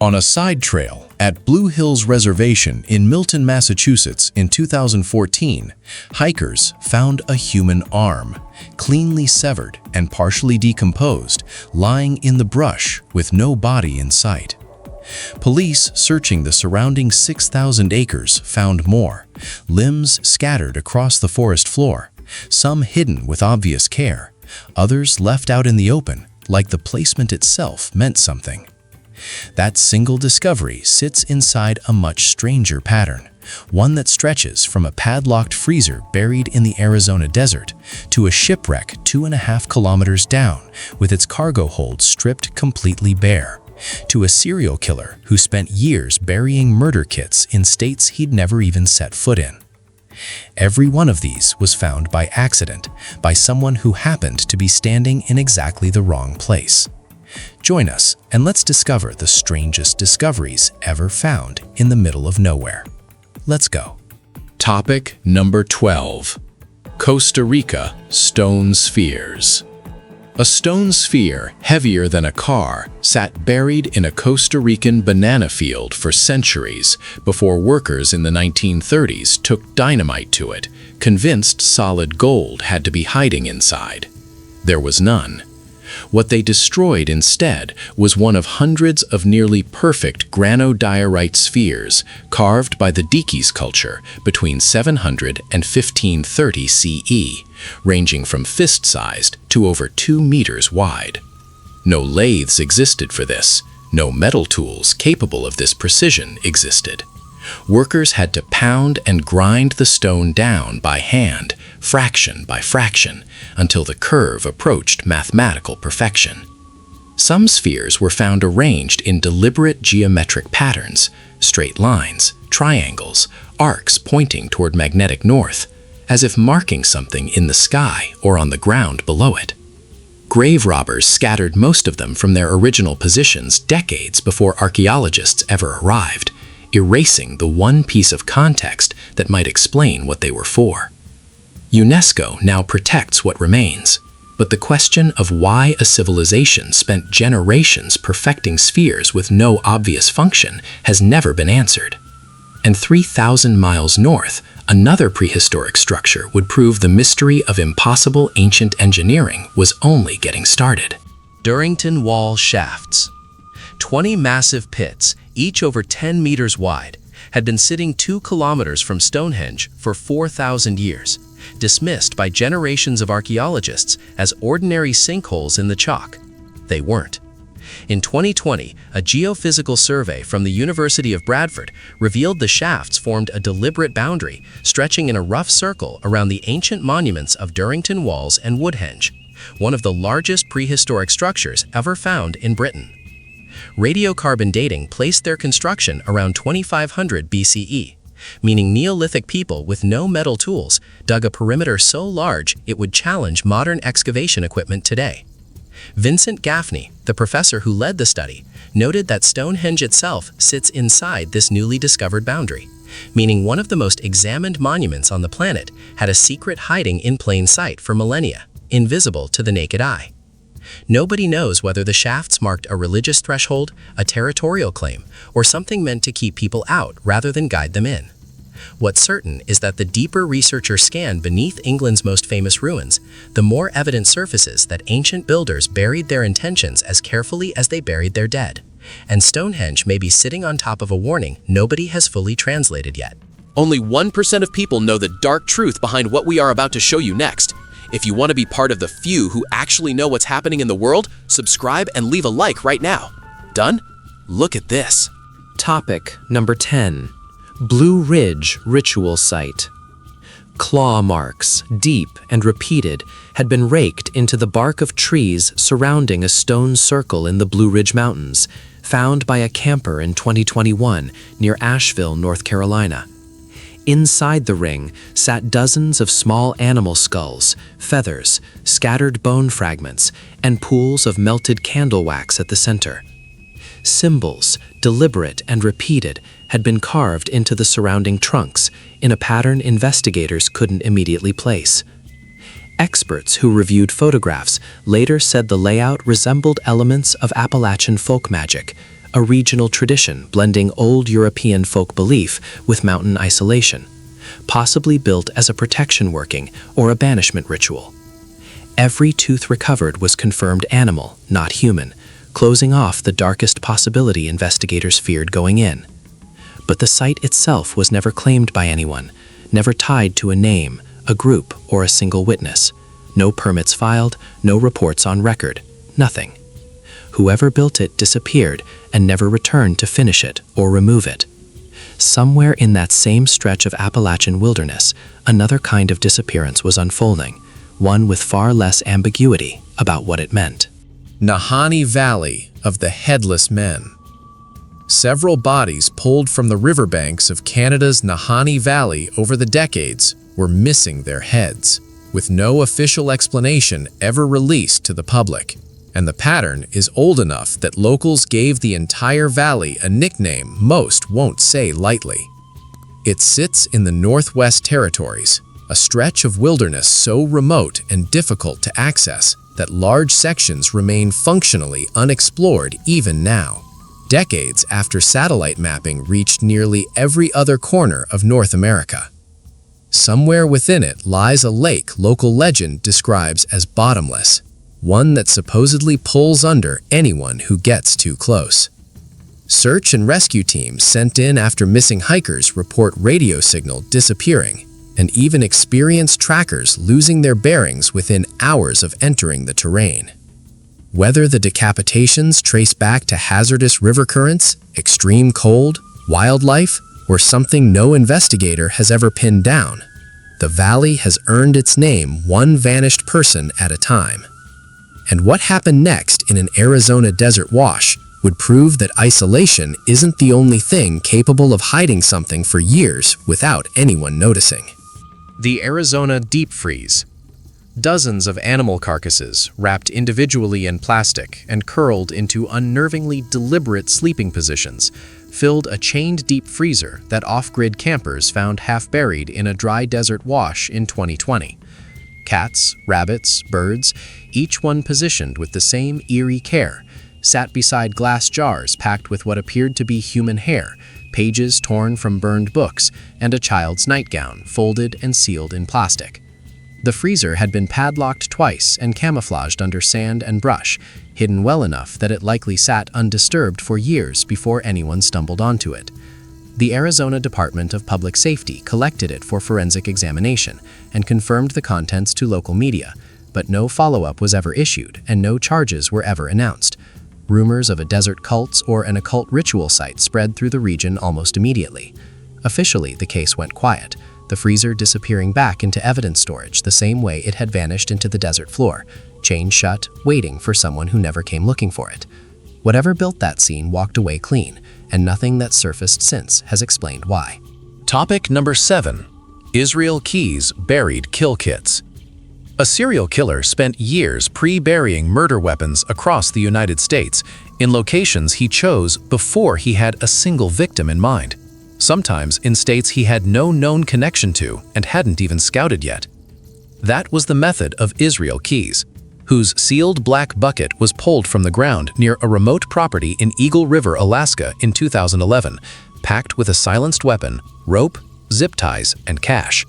On a side trail at Blue Hills Reservation in Milton, Massachusetts in 2014, hikers found a human arm, cleanly severed and partially decomposed, lying in the brush with no body in sight. Police searching the surrounding 6,000 acres found more, limbs scattered across the forest floor, some hidden with obvious care, others left out in the open, like the placement itself meant something. That single discovery sits inside a much stranger pattern, one that stretches from a padlocked freezer buried in the Arizona desert to a shipwreck 2.5 kilometers down with its cargo hold stripped completely bare, to a serial killer who spent years burying murder kits in states he'd never even set foot in. Every one of these was found by accident, by someone who happened to be standing in exactly the wrong place. Join us and let's discover the strangest discoveries ever found in the middle of nowhere. Let's go. Topic number 12. Costa Rica Stone Spheres. A stone sphere heavier than a car sat buried in a Costa Rican banana field for centuries before workers in the 1930s took dynamite to it, convinced solid gold had to be hiding inside. There was none. What they destroyed instead was one of hundreds of nearly perfect granodiorite spheres carved by the Dikis culture between 700 and 1530 CE, ranging from fist-sized to over 2 meters wide. No lathes existed for this, no metal tools capable of this precision existed. Workers had to pound and grind the stone down by hand, fraction by fraction, until the curve approached mathematical perfection. Some spheres were found arranged in deliberate geometric patterns, straight lines, triangles, arcs pointing toward magnetic north, as if marking something in the sky or on the ground below it. Grave robbers scattered most of them from their original positions decades before archaeologists ever arrived, erasing the one piece of context that might explain what they were for. UNESCO now protects what remains, but the question of why a civilization spent generations perfecting spheres with no obvious function has never been answered. And 3,000 miles north, another prehistoric structure would prove the mystery of impossible ancient engineering was only getting started. Durrington Wall shafts. 20 massive pits, each over 10 meters wide, had been sitting 2 kilometers from Stonehenge for 4,000 years, dismissed by generations of archaeologists as ordinary sinkholes in the chalk. They weren't. In 2020, a geophysical survey from the University of Bradford revealed the shafts formed a deliberate boundary, stretching in a rough circle around the ancient monuments of Durrington Walls and Woodhenge, one of the largest prehistoric structures ever found in Britain. Radiocarbon dating placed their construction around 2500 BCE, meaning Neolithic people with no metal tools dug a perimeter so large it would challenge modern excavation equipment today. Vincent Gaffney, the professor who led the study, noted that Stonehenge itself sits inside this newly discovered boundary, meaning one of the most examined monuments on the planet had a secret hiding in plain sight for millennia, invisible to the naked eye. Nobody knows whether the shafts marked a religious threshold, a territorial claim, or something meant to keep people out rather than guide them in. What's certain is that the deeper researchers scan beneath England's most famous ruins, the more evidence surfaces that ancient builders buried their intentions as carefully as they buried their dead. And Stonehenge may be sitting on top of a warning nobody has fully translated yet. Only 1% of people know the dark truth behind what we are about to show you next. If you want to be part of the few who actually know what's happening in the world, subscribe and leave a like right now. Done? Look at this. Topic number 10. Blue Ridge Ritual Site. Claw marks, deep and repeated, had been raked into the bark of trees surrounding a stone circle in the Blue Ridge Mountains, found by a camper in 2021 near Asheville, North Carolina. Inside the ring sat dozens of small animal skulls, feathers, scattered bone fragments, and pools of melted candle wax at the center. Symbols, deliberate and repeated, had been carved into the surrounding trunks in a pattern investigators couldn't immediately place. Experts who reviewed photographs later said the layout resembled elements of Appalachian folk magic, a regional tradition blending old European folk belief with mountain isolation, possibly built as a protection working or a banishment ritual. Every tooth recovered was confirmed animal, not human, closing off the darkest possibility investigators feared going in. But the site itself was never claimed by anyone, never tied to a name, a group, or a single witness. No permits filed, no reports on record, nothing. Whoever built it disappeared and never returned to finish it or remove it. Somewhere in that same stretch of Appalachian wilderness, another kind of disappearance was unfolding, one with far less ambiguity about what it meant. Nahanni Valley of the Headless Men. Several bodies pulled from the riverbanks of Canada's Nahanni Valley over the decades were missing their heads, with no official explanation ever released to the public. And the pattern is old enough that locals gave the entire valley a nickname most won't say lightly. It sits in the Northwest Territories, a stretch of wilderness so remote and difficult to access that large sections remain functionally unexplored even now, decades after satellite mapping reached nearly every other corner of North America. Somewhere within it lies a lake local legend describes as bottomless, one that supposedly pulls under anyone who gets too close. Search and rescue teams sent in after missing hikers report radio signal disappearing, and even experienced trackers losing their bearings within hours of entering the terrain. Whether the decapitations trace back to hazardous river currents, extreme cold, wildlife, or something no investigator has ever pinned down, the valley has earned its name one vanished person at a time. And what happened next in an Arizona desert wash would prove that isolation isn't the only thing capable of hiding something for years without anyone noticing. The Arizona deep freeze. Dozens of animal carcasses, wrapped individually in plastic and curled into unnervingly deliberate sleeping positions, filled a chained deep freezer that off-grid campers found half-buried in a dry desert wash in 2020. Cats, rabbits, birds, each one positioned with the same eerie care, sat beside glass jars packed with what appeared to be human hair, pages torn from burned books, and a child's nightgown folded and sealed in plastic. The freezer had been padlocked twice and camouflaged under sand and brush, hidden well enough that it likely sat undisturbed for years before anyone stumbled onto it. The Arizona Department of Public Safety collected it for forensic examination and confirmed the contents to local media, but no follow-up was ever issued and no charges were ever announced. Rumors of a desert cult or an occult ritual site spread through the region almost immediately. Officially, the case went quiet, the freezer disappearing back into evidence storage the same way it had vanished into the desert floor, chained shut, waiting for someone who never came looking for it. Whatever built that scene walked away clean, and nothing that's surfaced since has explained why. Topic number 7. Israel Keyes buried kill kits. A serial killer spent years pre-burying murder weapons across the United States in locations he chose before he had a single victim in mind, sometimes in states he had no known connection to and hadn't even scouted yet. That was the method of Israel Keyes, whose sealed black bucket was pulled from the ground near a remote property in Eagle River, Alaska in 2011, packed with a silenced weapon, rope, zip ties, and cash.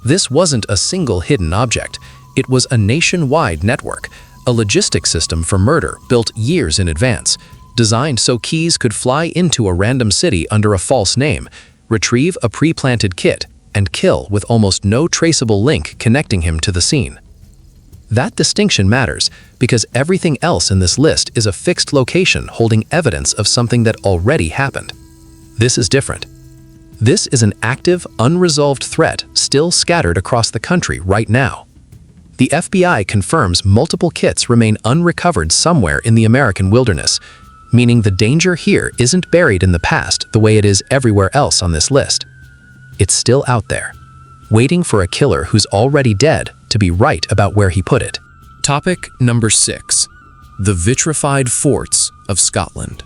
This wasn't a single hidden object. It was a nationwide network, a logistics system for murder built years in advance, designed so Keyes could fly into a random city under a false name, retrieve a pre-planted kit, and kill with almost no traceable link connecting him to the scene. That distinction matters because everything else in this list is a fixed location holding evidence of something that already happened. This is different. This is an active, unresolved threat still scattered across the country right now. The FBI confirms multiple kits remain unrecovered somewhere in the American wilderness, meaning the danger here isn't buried in the past the way it is everywhere else on this list. It's still out there, waiting for a killer who's already dead to be right about where he put it. Topic number 6. The vitrified forts of Scotland.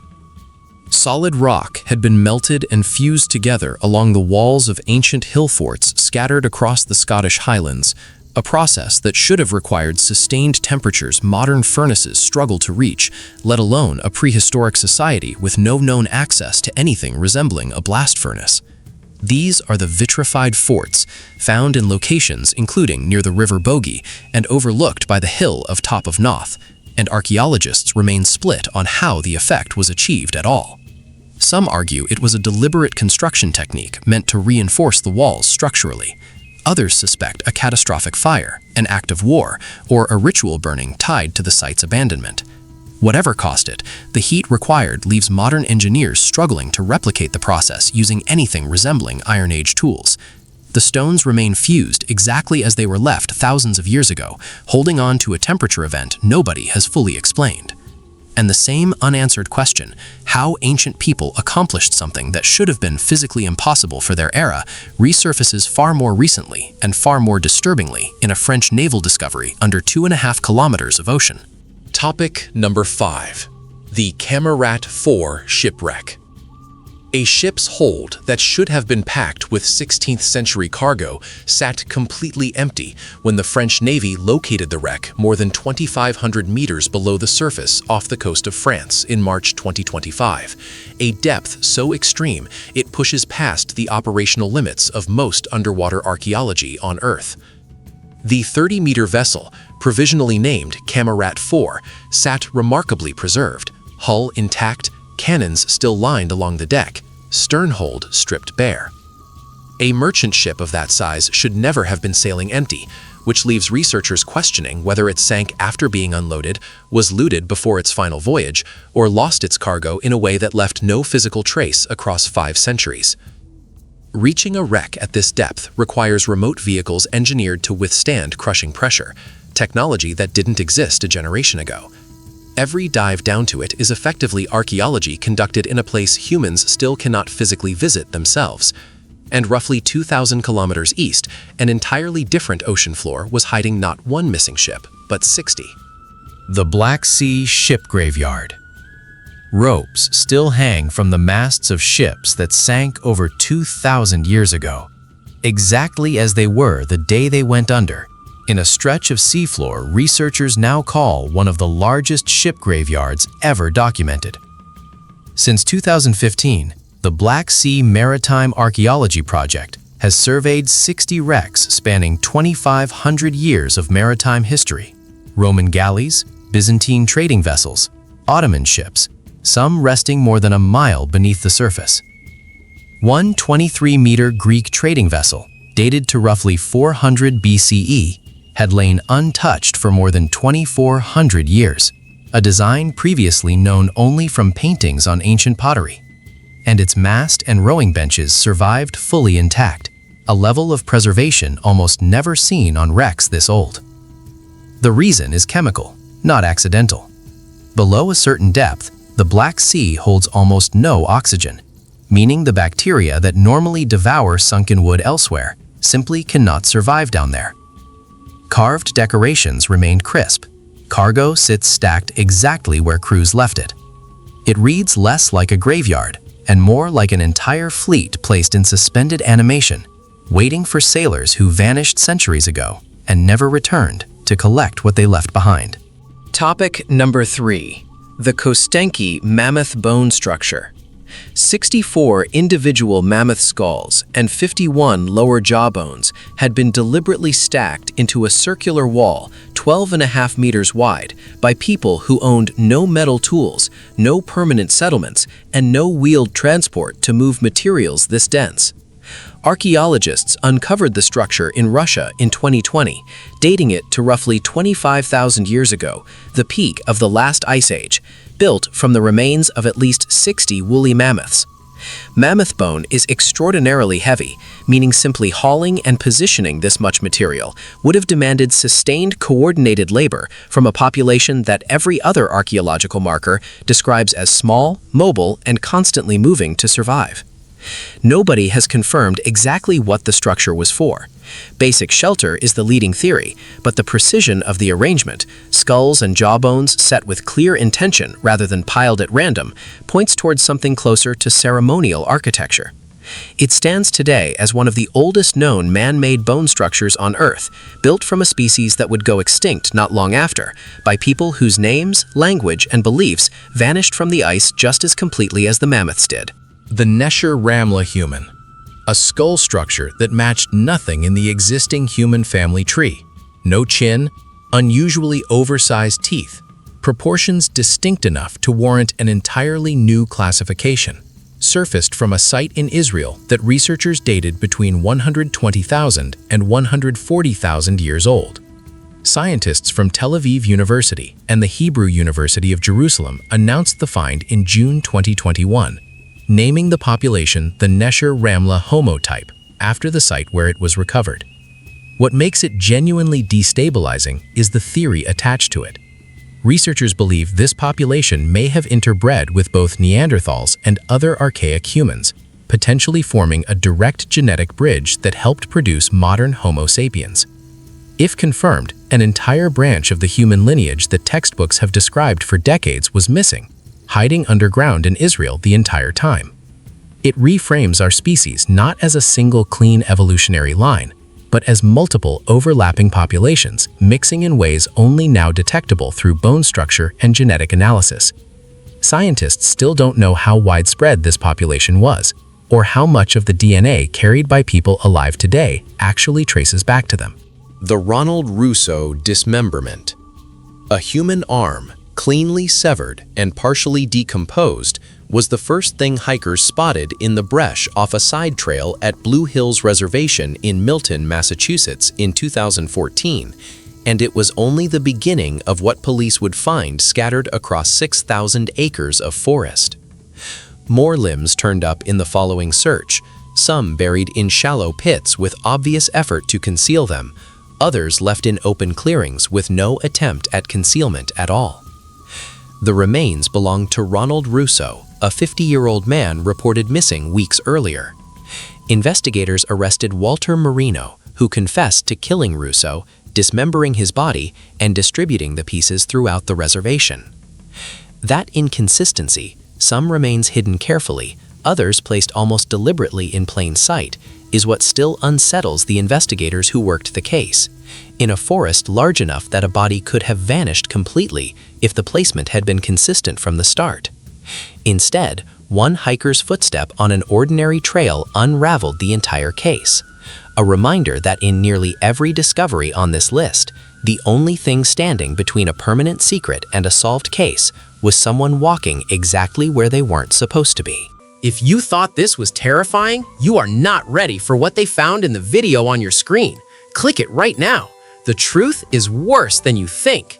Solid rock had been melted and fused together along the walls of ancient hill forts scattered across the Scottish Highlands, a process that should have required sustained temperatures modern furnaces struggle to reach, let alone a prehistoric society with no known access to anything resembling a blast furnace. These are the vitrified forts, found in locations including near the River Bogie and overlooked by the hill of Top of Noth, and archaeologists remain split on how the effect was achieved at all. Some argue it was a deliberate construction technique meant to reinforce the walls structurally. Others suspect a catastrophic fire, an act of war, or a ritual burning tied to the site's abandonment. Whatever caused it, the heat required leaves modern engineers struggling to replicate the process using anything resembling Iron Age tools. The stones remain fused exactly as they were left thousands of years ago, holding on to a temperature event nobody has fully explained. And the same unanswered question, how ancient people accomplished something that should have been physically impossible for their era, resurfaces far more recently and far more disturbingly in a French naval discovery under 2.5 kilometers of ocean. Topic number 5. The Camerat 4 shipwreck. A ship's hold that should have been packed with 16th century cargo sat completely empty when the French Navy located the wreck more than 2,500 meters below the surface off the coast of France in March 2025, a depth so extreme it pushes past the operational limits of most underwater archaeology on Earth. The 30-meter vessel, provisionally named Camerat 4, sat remarkably preserved, hull intact, cannons still lined along the deck, sternhold stripped bare. A merchant ship of that size should never have been sailing empty, which leaves researchers questioning whether it sank after being unloaded, was looted before its final voyage, or lost its cargo in a way that left no physical trace across 5 centuries. Reaching a wreck at this depth requires remote vehicles engineered to withstand crushing pressure, technology that didn't exist a generation ago. Every dive down to it is effectively archaeology conducted in a place humans still cannot physically visit themselves. And roughly 2,000 kilometers east, an entirely different ocean floor was hiding not one missing ship, but 60. The Black Sea Ship Graveyard. Ropes still hang from the masts of ships that sank over 2,000 years ago, exactly as they were the day they went under, in a stretch of seafloor researchers now call one of the largest ship graveyards ever documented. Since 2015, the Black Sea Maritime Archaeology Project has surveyed 60 wrecks spanning 2,500 years of maritime history: Roman galleys, Byzantine trading vessels, Ottoman ships, some resting more than a mile beneath the surface. One 23-meter Greek trading vessel, dated to roughly 400 BCE, had lain untouched for more than 2,400 years, a design previously known only from paintings on ancient pottery. And its mast and rowing benches survived fully intact, a level of preservation almost never seen on wrecks this old. The reason is chemical, not accidental. Below a certain depth, the Black Sea holds almost no oxygen, meaning the bacteria that normally devour sunken wood elsewhere simply cannot survive down there. Carved decorations remained crisp. Cargo sits stacked exactly where crews left it. It reads less like a graveyard and more like an entire fleet placed in suspended animation, waiting for sailors who vanished centuries ago and never returned to collect what they left behind. Topic number 3. The Kostenki Mammoth Bone Structure. 64 individual mammoth skulls and 51 lower jaw bones had been deliberately stacked into a circular wall 12.5 meters wide by people who owned no metal tools, no permanent settlements, and no wheeled transport to move materials this dense. Archaeologists uncovered the structure in Russia in 2020, dating it to roughly 25,000 years ago, the peak of the last ice age, built from the remains of at least 60 woolly mammoths. Mammoth bone is extraordinarily heavy, meaning simply hauling and positioning this much material would have demanded sustained coordinated labor from a population that every other archaeological marker describes as small, mobile, and constantly moving to survive. Nobody has confirmed exactly what the structure was for. Basic shelter is the leading theory, but the precision of the arrangement, skulls and jawbones set with clear intention rather than piled at random, points towards something closer to ceremonial architecture. It stands today as one of the oldest known man-made bone structures on Earth, built from a species that would go extinct not long after, by people whose names, language, and beliefs vanished from the ice just as completely as the mammoths did. The Nesher-Ramla human, a skull structure that matched nothing in the existing human family tree. No chin, unusually oversized teeth, proportions distinct enough to warrant an entirely new classification. Surfaced from a site in Israel that researchers dated between 120,000 and 140,000 years old. Scientists from Tel Aviv University and the Hebrew University of Jerusalem announced the find in June 2021, naming the population the Nesher-Ramla homotype after the site where it was recovered. What makes it genuinely destabilizing is the theory attached to it. Researchers believe this population may have interbred with both Neanderthals and other archaic humans, potentially forming a direct genetic bridge that helped produce modern Homo sapiens. If confirmed, an entire branch of the human lineage that textbooks have described for decades was missing, hiding underground in Israel the entire time. It reframes our species not as a single clean evolutionary line, but as multiple overlapping populations, mixing in ways only now detectable through bone structure and genetic analysis. Scientists still don't know how widespread this population was, or how much of the DNA carried by people alive today actually traces back to them. The Ronald Russo dismemberment. A human arm, cleanly severed and partially decomposed, was the first thing hikers spotted in the brush off a side trail at Blue Hills Reservation in Milton, Massachusetts in 2014, and it was only the beginning of what police would find scattered across 6,000 acres of forest. More limbs turned up in the following search, some buried in shallow pits with obvious effort to conceal them, others left in open clearings with no attempt at concealment at all. The remains belonged to Ronald Russo, a 50-year-old man reported missing weeks earlier. Investigators arrested Walter Marino, who confessed to killing Russo, dismembering his body, and distributing the pieces throughout the reservation. That inconsistency, some remains hidden carefully, others placed almost deliberately in plain sight, is what still unsettles the investigators who worked the case. In a forest large enough that a body could have vanished completely if the placement had been consistent from the start. Instead, one hiker's footstep on an ordinary trail unraveled the entire case. A reminder that in nearly every discovery on this list, the only thing standing between a permanent secret and a solved case was someone walking exactly where they weren't supposed to be. If you thought this was terrifying, you are not ready for what they found in the video on your screen. Click it right now. The truth is worse than you think.